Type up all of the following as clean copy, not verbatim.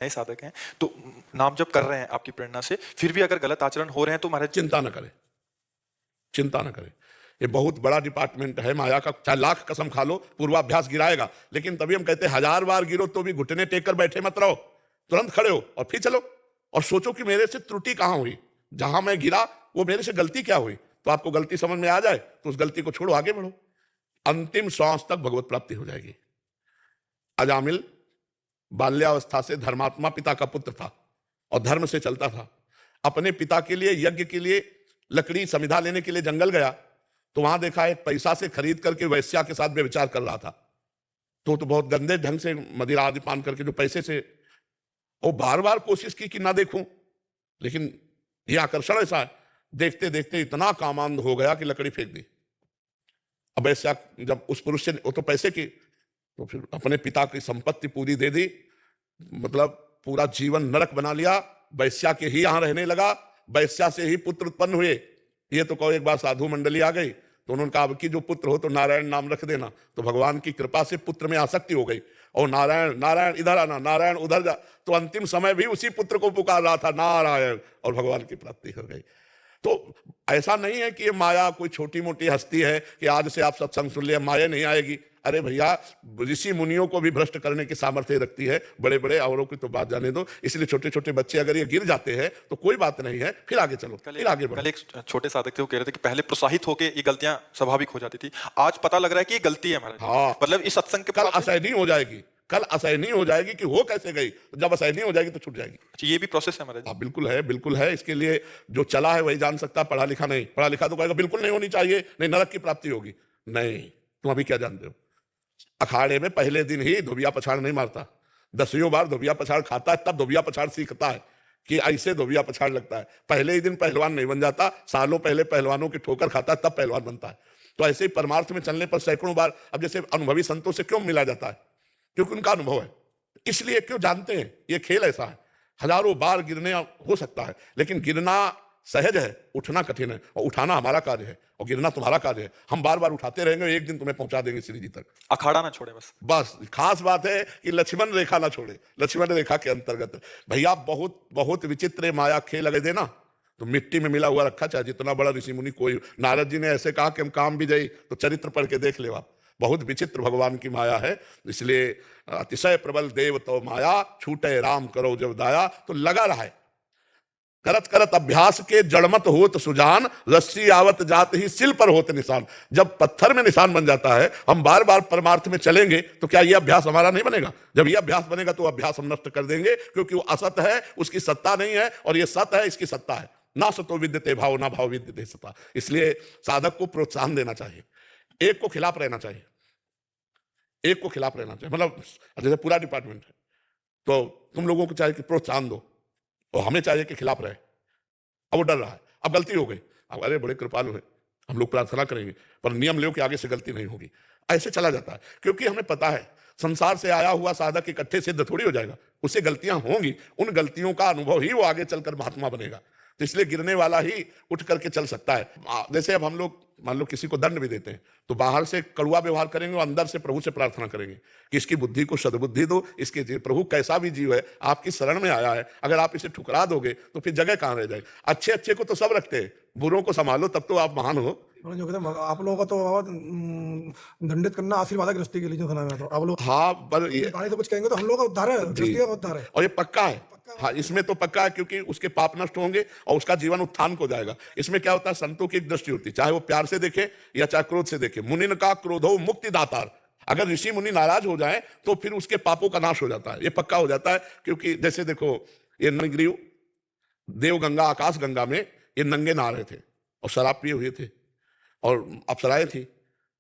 नए साधक हैं तो नाम जप कर रहे हैं आपकी प्रेरणा से, फिर भी अगर गलत आचरण हो रहे हैं तो महाराज चिंता न करें, चिंता न करें। ये बहुत बड़ा डिपार्टमेंट है माया का। चाहे लाख कसम खा लो पूर्वाभ्यास गिराएगा, लेकिन तभी हम कहते हैं 1000 बार गिरो तो भी घुटने टेक कर बैठे मत रहो, तुरंत खड़े हो और फिर चलो और सोचो कि मेरे से त्रुटि कहां हुई, जहां मैं गिरा वो मेरे से गलती क्या हुई। तो आपको गलती समझ में आ जाए तो उस गलती को छोड़ो, आगे बढ़ो, अंतिम श्वास तक भगवत प्राप्ति हो जाएगी। अजामिल बाल्यावस्था से धर्मात्मा पिता का पुत्र था और धर्म से चलता था। अपने पिता के लिए यज्ञ के लिए लकड़ी समिधा लेने के लिए जंगल गया तो वहां देखा एक पैसा से खरीद करके वैश्या के साथ व्यभिचार कर रहा था। तो बहुत गंदे ढंग से मदिरा आदि पान करके जो पैसे से, वो बार बार कोशिश की कि ना देखूं, लेकिन यह आकर्षण ऐसा है, देखते देखते इतना कामांध हो गया कि लकड़ी फेंक दी। अब वैश्या जब उस पुरुष से, वो तो पैसे की, तो फिर अपने पिता की संपत्ति पूरी दे दी, मतलब पूरा जीवन नरक बना लिया। वैश्या के ही यहां रहने लगा, वैश्या से ही पुत्र उत्पन्न हुए। ये तो कहो एक बार साधु मंडली आ गई तो उन्होंने कहा कि जो पुत्र हो तो नारायण नाम रख देना। तो भगवान की कृपा से पुत्र में आसक्ति हो गई और नारायण नारायण इधर आना, नारायण उधर जा, तो अंतिम समय भी उसी पुत्र को पुकार रहा था नारायण, और भगवान की प्राप्ति हो गई। तो ऐसा नहीं है कि ये माया कोई छोटी मोटी हस्ती है कि आज से आप सत्संग सुन लिया माया नहीं आएगी। अरे भैया, ऋषि मुनियों को भी भ्रष्ट करने की सामर्थ्य रखती है, बड़े बड़े औरों की तो बात जाने दो। इसलिए छोटे छोटे बच्चे अगर ये गिर जाते हैं तो कोई बात नहीं है, फिर आगे चलो, फिर आगे बढ़ो। कल एक छोटे साधक थे, वो कह रहे थे कि पहले प्रोत्साहित होके ये गलतियां स्वाभाविक हो जाती थी, आज पता लग रहा है कि ये गलती है महाराज। हाँ, मतलब इस सत्संग के कल असहनीय हो जाएगी, कल असहनीय हो जाएगी कि हो कैसे गई, जब असहनीय हो जाएगी तो छूट जाएगी। ये भी प्रोसेस है महाराज। हाँ बिल्कुल है, बिल्कुल है। इसके लिए जो चला है वही जान सकता, पढ़ा लिखा नहीं। पढ़ा लिखा तो कहेगा बिल्कुल नहीं होनी चाहिए, नहीं नरक की प्राप्ति होगी। नहीं, तुम अभी क्या जानते हो। अखाड़े में पहले दिन ही धोबिया पछाड़ नहीं मारता, 10 बार धोबिया पछाड़ खाता है, तब धोबिया पछाड़ सीखता है कि ऐसे धोबिया पछाड़ लगता है। पहले ही दिन पहलवान नहीं बन जाता, सालों पहले पहलवानों की ठोकर खाता है तब पहलवान बनता है। तो ऐसे ही परमार्थ में चलने पर सैकड़ों बार, अब जैसे अनुभवी संतों से क्यों मिला जाता है, क्योंकि उनका अनुभव है, इसलिए क्यों जानते हैं। ये खेल ऐसा है, हजारों बार गिरने हो सकता है, लेकिन गिरना सहज है, उठना कठिन है, और उठाना हमारा कार्य है और गिरना तुम्हारा कार्य है। हम बार बार उठाते रहेंगे, एक दिन तुम्हें पहुंचा देंगे श्री जी तक। अखाड़ा ना छोड़े बस। बस खास बात है कि लक्ष्मण रेखा ना छोड़े, लक्ष्मण रेखा के अंतर्गत। भैया बहुत बहुत विचित्र माया खेल लगे देना तो मिट्टी में मिला हुआ रखा, चाहे जितना बड़ा ऋषि मुनि कोई। नारद जी ने ऐसे कहा कि हम काम भी जाई तो चरित्र पढ़ के देख ले आप, बहुत विचित्र भगवान की माया है। इसलिए अतिशय प्रबल देव तो माया, छूटे राम करो जब दाया। तो लगा रहा है, करत करत अभ्यास के जड़मत होत सुजान, रस्सी आवत जात ही सिल पर होत निशान। जब पत्थर में निशान बन जाता है, हम बार बार परमार्थ में चलेंगे तो क्या यह अभ्यास हमारा नहीं बनेगा। जब यह अभ्यास बनेगा तो अभ्यास हम नष्ट कर देंगे, क्योंकि वो असत है, उसकी सत्ता नहीं है, और ये सत है, इसकी सत्ता है। ना सतो विद्यते भाव, ना भाव विद्यते सत्ता। इसलिए साधक को प्रोत्साहन देना चाहिए, एक को खिलाफ रहना चाहिए, एक को खिलाफ रहना चाहिए। मतलब जैसे पूरा डिपार्टमेंट है तो तुम लोगों को चाहिए कि प्रोत्साहन दो, और हमें चाहिए कि खिलाफ रहे। अब वो डर रहा है, अब गलती हो गई, अब अरे बड़े कृपालु है, हम लोग प्रार्थना करेंगे पर नियम लो कि आगे से गलती नहीं होगी। ऐसे चला जाता है, क्योंकि हमें पता है संसार से आया हुआ साधक इकट्ठे सिद्ध थोड़ी हो जाएगा, उससे गलतियां होंगी, उन गलतियों का अनुभव ही वो आगे चलकर महात्मा बनेगा। तो इसलिए गिरने वाला ही उठ करके चल सकता है। जैसे अब हम लोग मान लो किसी को दंड भी देते हैं तो बाहर से कड़वा व्यवहार करेंगे और अंदर से प्रभु से प्रार्थना करेंगे कि इसकी बुद्धि को सद्बुद्धि दो, इसके प्रभु कैसा भी जीव है आपकी शरण में आया है, अगर आप इसे ठुकरा दोगे तो फिर जगह कहां रह जाएगी। अच्छे अच्छे को तो सब रखते हैं, बुरों को संभालो तब तो आप महान हो। जो कहते हैं आप लोगों का तो दंडित करना आशीर्वाद है गृहस्थी के लिए, जो सुना है तो आप लोग। हाँ पर ये तो कुछ कहेंगे तो हम लोग का उद्धार है, गृहस्थी का उद्धार है, और ये पक्का है। हाँ इसमें तो पक्का है, क्योंकि उसके पाप नष्ट होंगे और उसका जीवन उत्थान को जाएगा। इसमें क्या होता है, संतों की एक दृष्टि होती है, चाहे वो प्यार से देखे या चाहे क्रोध से देखे। मुनिन का क्रोधो मुक्ति दातार, अगर ऋषि मुनि नाराज हो जाए तो फिर उसके पापों का नाश हो जाता है, ये पक्का हो जाता है। क्योंकि जैसे देखो ये नगरीव देव गंगा आकाश गंगा में ये नंगे नहा रहे थे और शराब पिए हुए थे और अप्सराएं थी।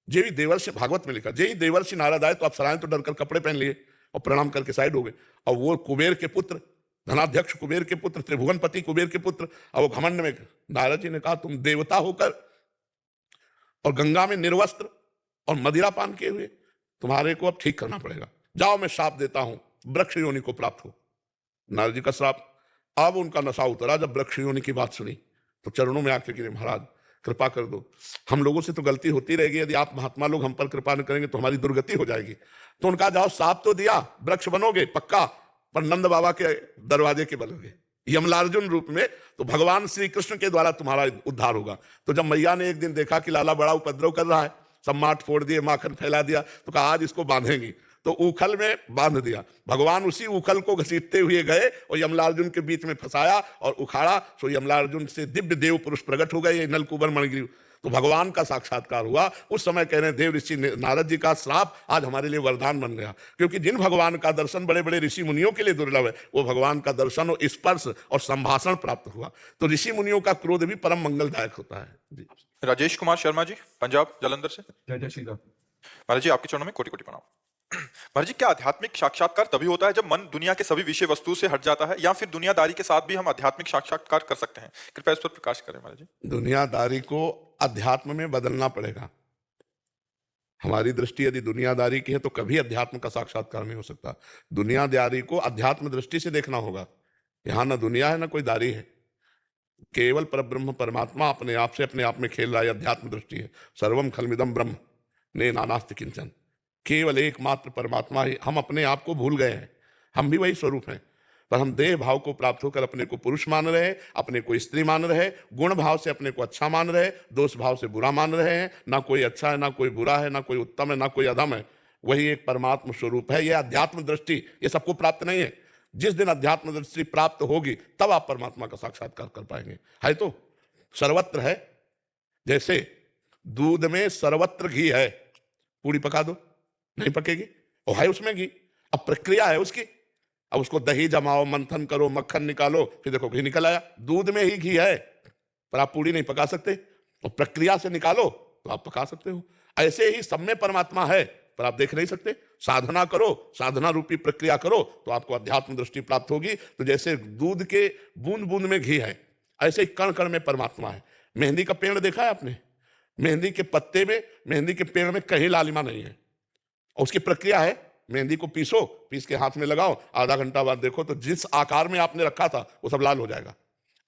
जेही देवर्षि, भागवत में लिखा, जेही देवर्षि नारद आए तो अप्सराएं तो डरकर कपड़े पहन लिए और प्रणाम करके साइड हो गए। और वो कुबेर के पुत्र, धनाध्यक्ष कुबेर के पुत्र, त्रिभुवनपति कुबेर के पुत्र, और वो घमंड में, नारद जी ने कहा तुम देवता होकर और गंगा में निर्वस्त्र और मदिरा पान किए हुए, तुम्हारे को अब ठीक करना पड़ेगा। जाओ मैं श्राप देता हूं, वृक्ष योनि को प्राप्त हो। नारद जी का श्राप। अब उनका नशा उतरा, जब वृक्ष योनि की बात सुनी तो चरणों में आके गिरे, महाराज कृपा कर दो, हम लोगों से तो गलती होती रहेगी, यदि आप महात्मा लोग हम पर कृपा न करेंगे तो हमारी दुर्गति हो जाएगी। तो उनका जाओ, साप तो दिया, वृक्ष बनोगे पक्का, पर नंद बाबा के दरवाजे के बलोगे, यमलार्जुन रूप में, तो भगवान श्री कृष्ण के द्वारा तुम्हारा उद्धार होगा। तो जब मैया ने एक दिन देखा कि लाला बड़ा उपद्रव कर रहा है, सब माठ फोड़ दिए, माखन फैला दिया, तो कहा आज इसको बांधेंगी। तो उखल में बांध दिया। भगवान उसी उखल को घसीटते हुए गए और यमलार्जुन के बीच में फंसाया और उखाड़ा, तो यमलार्जुन से दिव्य देव पुरुष प्रकट हो गए, ये नलकुबर मणिग्रीव। तो भगवान का साक्षात्कार हुआ। उस समय कह रहे हैं देव ऋषि नारद जी का श्राप आज हमारे लिए वरदान बन गया, क्योंकि जिन भगवान का दर्शन बड़े बड़े ऋषि मुनियों के लिए दुर्लभ है, वो भगवान का दर्शन और स्पर्श और संभाषण प्राप्त हुआ। तो ऋषि मुनियों का क्रोध भी परम मंगलदायक होता है। जी। राजेश कुमार शर्मा जी, पंजाब जालंधर से। जय जय श्री राम। महाराज जी, आपके चरणों में कोटि कोटि प्रणाम। महाराज जी, क्या आध्यात्मिक साक्षात्कार तभी होता है जब मन दुनिया के सभी विषय वस्तु से हट जाता है, या फिर दुनियादारी के साथ भी हम आध्यात्मिक साक्षात्कार कर सकते हैं? कृपया इस पर प्रकाश करें महाराज जी। दुनियादारी को अध्यात्म में बदलना पड़ेगा। हमारी दृष्टि यदि दुनियादारी की है तो कभी अध्यात्म का साक्षात्कार नहीं हो सकता। दुनियादारी को अध्यात्म दृष्टि से देखना होगा। यहां ना दुनिया है ना कोई दारी है, केवल परब्रह्म परमात्मा अपने आप से अपने आप में खेल रहा है। अध्यात्म दृष्टि है सर्वम खलमिदम ब्रह्म ने नानास्ति किंचन, केवल एकमात्र परमात्मा ही। हम अपने आप को भूल गए हैं, हम भी वही स्वरूप हैं, पर हम देह भाव को प्राप्त होकर अपने को पुरुष मान रहे, अपने को स्त्री मान रहे, गुण भाव से अपने को अच्छा मान रहे, दोष भाव से बुरा मान रहे हैं। ना कोई अच्छा है, ना कोई बुरा है, ना कोई उत्तम है, ना कोई अधम है। वही एक परमात्म स्वरूप है। यह अध्यात्म दृष्टि ये सबको प्राप्त नहीं है। जिस दिन अध्यात्म दृष्टि प्राप्त होगी तब आप परमात्मा का साक्षात्कार कर पाएंगे। है तो सर्वत्र है, जैसे दूध में सर्वत्र घी है, पूरी पका दो नहीं पकेगी, और है उसमें घी। अब प्रक्रिया है उसकी, अब उसको दही जमाओ, मंथन करो, मक्खन निकालो, फिर देखो घी निकल आया। दूध में ही घी है, पर आप पूरी नहीं पका सकते, और प्रक्रिया से निकालो तो आप पका सकते हो। ऐसे ही सब में परमात्मा है, पर आप देख नहीं सकते। साधना करो, साधना रूपी प्रक्रिया करो, तो आपको अध्यात्म दृष्टि प्राप्त होगी। तो जैसे दूध के बूंद बूंद में घी है, ऐसे ही कण कण में परमात्मा है। मेहंदी का पेड़ देखा है आपने? मेहंदी के पत्ते में, मेहंदी के पेड़ में कहीं लालिमा नहीं है, और उसकी प्रक्रिया है मेहंदी को पीसो, पीस के हाथ में लगाओ, आधा घंटा बाद देखो तो जिस आकार में आपने रखा था वो सब लाल हो जाएगा।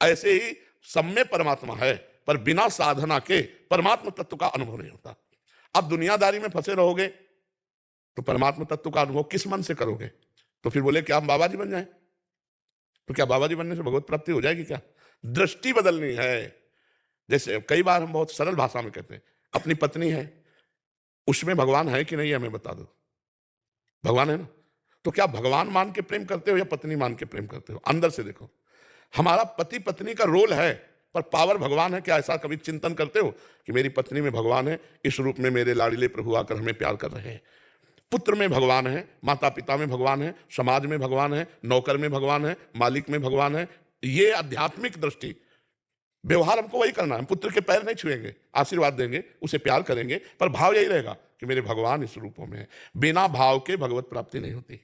ऐसे ही सब में परमात्मा है, पर बिना साधना के परमात्मा तत्व का अनुभव नहीं होता। अब दुनियादारी में फंसे रहोगे तो परमात्मा तत्व का अनुभव किस मन से करोगे? तो फिर बोले क्या हम बाबा जी बन जाएं? तो क्या बाबा जी बनने से भगवत प्राप्ति हो जाएगी? क्या दृष्टि बदलनी है। जैसे कई बार हम बहुत सरल भाषा में कहते हैं, अपनी पत्नी है, उसमें भगवान है कि नहीं है हमें बता दो। भगवान है ना, तो क्या भगवान मान के प्रेम करते हो या पत्नी मान के प्रेम करते हो? अंदर से देखो। हमारा पति पत्नी का रोल है, पर पावर भगवान है। क्या ऐसा कभी चिंतन करते हो कि मेरी पत्नी में भगवान है, इस रूप में मेरे लाडले प्रभु आकर हमें प्यार कर रहे हैं? पुत्र में भगवान है, माता पिता में भगवान है, समाज में भगवान है, नौकर में भगवान है, मालिक में भगवान है। ये आध्यात्मिक दृष्टि। व्यवहार हमको वही करना है। पुत्र के पैर नहीं छुएंगे, आशीर्वाद देंगे, उसे प्यार करेंगे, पर भाव यही रहेगा कि मेरे भगवान इस रूपों में है। बिना भाव के भगवत प्राप्ति नहीं होती।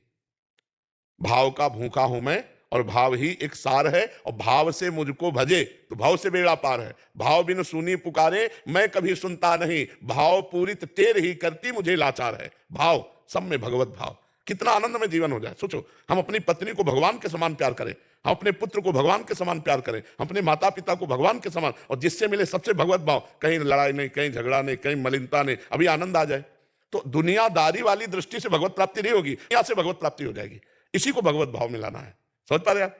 भाव का भूखा हूं मैं, और भाव ही एक सार है, और भाव से मुझको भजे तो भाव से बेड़ा पार है। भाव बिन सुनी पुकारे मैं कभी सुनता नहीं, भाव पूरित टेर ही करती मुझे लाचार है। भाव, सब में भगवत भाव, कितना आनंद में जीवन हो जाए। सोचो, हम अपनी पत्नी को भगवान के समान प्यार करें, हम अपने पुत्र को भगवान के समान प्यार करें, हम अपने माता पिता को भगवान के समान, और जिससे मिले सबसे भगवत भाव, कहीं लड़ाई नहीं, कहीं झगड़ा नहीं, कहीं मलिनता नहीं, अभी आनंद आ जाए। तो दुनियादारी वाली दृष्टि से भगवत प्राप्ति नहीं होगी, यहां से भगवत प्राप्ति हो जाएगी। इसी को भगवत भाव में लाना है। समझ पा रहे आप?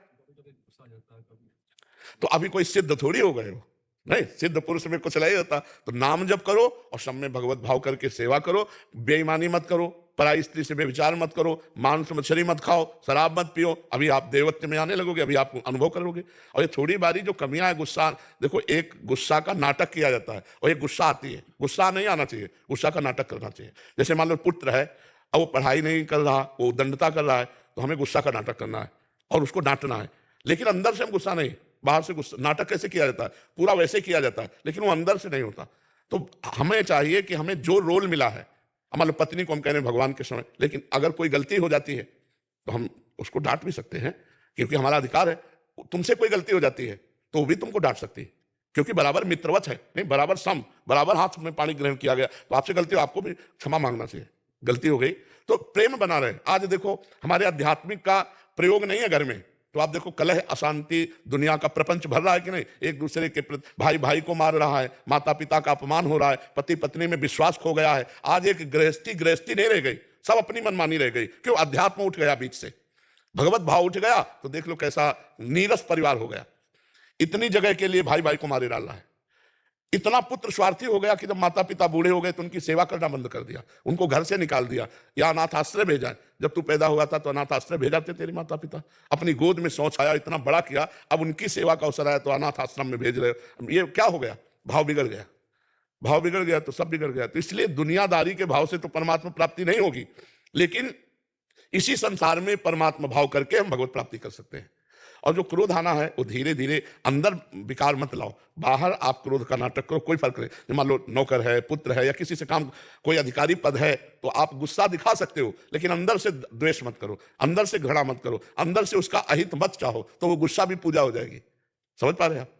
तो अभी कोई सिद्ध थोड़ी हो गए हो, नहीं, सिद्ध पुरुष में कुछ नहीं होता। तो नाम जप करो और सब में भगवत भाव करके सेवा करो। बेईमानी मत करो, पराई स्त्री से बेविचार मत करो, मांस मछली मत खाओ, शराब मत पियो। अभी आप देवत्व में आने लगोगे, अभी आप अनुभव करोगे। और ये थोड़ी बारी जो कमियां है, गुस्सा, देखो एक गुस्सा का नाटक किया जाता है और एक गुस्सा आती है। गुस्सा नहीं आना चाहिए, गुस्सा का नाटक करना चाहिए। जैसे मान लो पुत्र है, अब वो पढ़ाई नहीं कर रहा, वो दंडता कर रहा है, तो हमें गुस्सा का नाटक करना है और उसको डांटना है। लेकिन अंदर से हम गुस्सा नहीं, बाहर से गुस्सा। नाटक कैसे किया जाता है? पूरा वैसे किया जाता है, लेकिन वो अंदर से नहीं होता। तो हमें चाहिए कि हमें जो रोल मिला है, हमारे पत्नी को हम कह रहे हैं भगवान के समय, लेकिन अगर कोई गलती हो जाती है तो हम उसको डांट भी सकते हैं, क्योंकि हमारा अधिकार है। तुमसे कोई गलती हो जाती है तो वो भी तुमको डांट सकती है, क्योंकि बराबर मित्रवत है, नहीं बराबर सम, बराबर हाथ में पानी ग्रहण किया गया। तो आपसे गलती हो, आपको भी क्षमा मांगना चाहिए। गलती हो गई तो प्रेम बना रहे। आज देखो हमारे आध्यात्मिक का प्रयोग नहीं है घर में, तो आप देखो कलह, अशांति, दुनिया का प्रपंच भर रहा है कि नहीं? एक दूसरे के प्रति, भाई भाई को मार रहा है, माता पिता का अपमान हो रहा है, पति पत्नी में विश्वास खो गया है। आज एक गृहस्थी नहीं रह गई, सब अपनी मनमानी रह गई। क्यों? अध्यात्म उठ गया बीच से। भगवत भाव उठ गया तो देख लो कैसा नीरस परिवार हो गया। इतनी जगह के लिए भाई भाई को मारे डाल रहा है। इतना पुत्र स्वार्थी हो गया कि जब माता पिता बूढ़े हो गए तो उनकी सेवा करना बंद कर दिया, उनको घर से निकाल दिया या अनाथ आश्रय भेजा। जब तू पैदा हुआ था तो अनाथ आश्रय भेजा थे तेरे माता पिता, अपनी गोद में शौच आया, इतना बड़ा किया, अब उनकी सेवा का अवसर आया तो अनाथ आश्रम में भेज रहे हो। ये क्या हो गया? भाव बिगड़ गया। भाव बिगड़ गया तो सब बिगड़ गया। तो इसलिए दुनियादारी के भाव से तो परमात्मा प्राप्ति नहीं होगी, लेकिन इसी संसार में परमात्मा भाव करके हम भगवत प्राप्ति कर सकते हैं। और जो क्रोध आना है वो धीरे धीरे अंदर विकार मत लाओ, बाहर आप क्रोध का नाटक करो, कोई फर्क नहीं। मान लो नौकर है, पुत्र है, या किसी से काम, कोई अधिकारी पद है तो आप गुस्सा दिखा सकते हो, लेकिन अंदर से द्वेष मत करो, अंदर से घृणा मत करो, अंदर से उसका अहित मत चाहो, तो वो गुस्सा भी पूजा हो जाएगी। समझ पा रहे हैं आप?